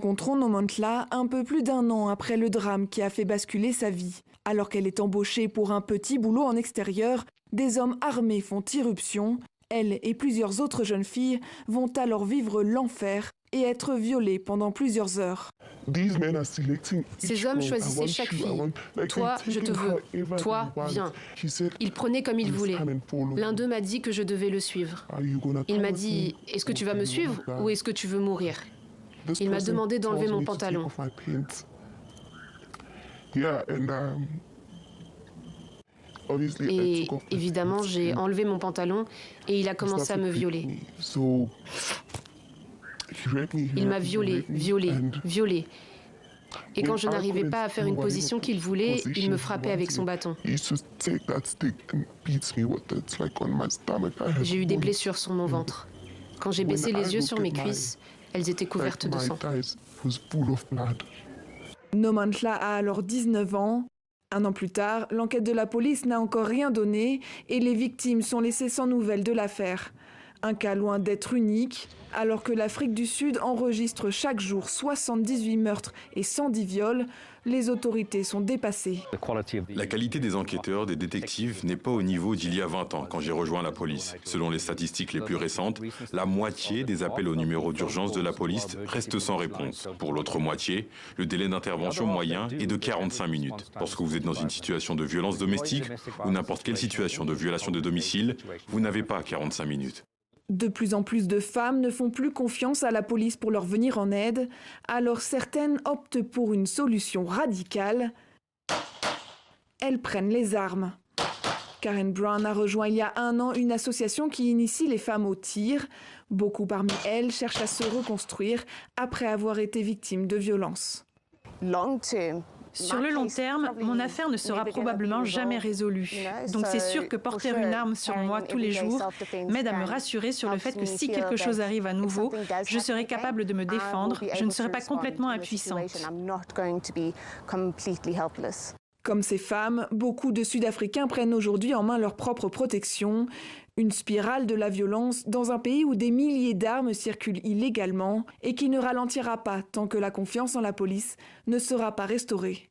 Rencontrons Nomantla un peu plus d'1 an après le drame qui a fait basculer sa vie. Alors qu'elle est embauchée pour un petit boulot en extérieur, des hommes armés font irruption. Elle et plusieurs autres jeunes filles vont alors vivre l'enfer et être violées pendant plusieurs heures. Ces hommes choisissaient chaque fille. Toi, je te veux. Toi, viens. Ils prenaient comme ils voulaient. L'un d'eux m'a dit que je devais le suivre. Il m'a dit, est-ce que tu vas me suivre ou est-ce que tu veux mourir? Il m'a demandé d'enlever mon pantalon. Et évidemment, j'ai enlevé mon pantalon et il a commencé à me violer. Il m'a violée, violée, violée. Et quand je n'arrivais pas à faire une position qu'il voulait, il me frappait avec son bâton. J'ai eu des blessures sur mon ventre. Quand j'ai baissé les yeux sur mes cuisses, elles étaient couvertes de sang. Nomantla a alors 19 ans. 1 an plus tard, l'enquête de la police n'a encore rien donné et les victimes sont laissées sans nouvelles de l'affaire. Un cas loin d'être unique, alors que l'Afrique du Sud enregistre chaque jour 78 meurtres et 110 viols, les autorités sont dépassées. La qualité des enquêteurs, des détectives, n'est pas au niveau d'il y a 20 ans, quand j'ai rejoint la police. Selon les statistiques les plus récentes, la moitié des appels au numéro d'urgence de la police restent sans réponse. Pour l'autre moitié, le délai d'intervention moyen est de 45 minutes. Lorsque vous êtes dans une situation de violence domestique ou n'importe quelle situation de violation de domicile, vous n'avez pas 45 minutes. De plus en plus de femmes ne font plus confiance à la police pour leur venir en aide, alors certaines optent pour une solution radicale. Elles prennent les armes. Karen Brown a rejoint il y a 1 an une association qui initie les femmes au tir. Beaucoup parmi elles cherchent à se reconstruire après avoir été victimes de violences. Sur le long terme, mon affaire ne sera probablement jamais résolue. Donc c'est sûr que porter une arme sur moi tous les jours m'aide à me rassurer sur le fait que si quelque chose arrive à nouveau, je serai capable de me défendre, je ne serai pas complètement impuissante. Comme ces femmes, beaucoup de Sud-Africains prennent aujourd'hui en main leur propre protection. Une spirale de la violence dans un pays où des milliers d'armes circulent illégalement et qui ne ralentira pas tant que la confiance en la police ne sera pas restaurée.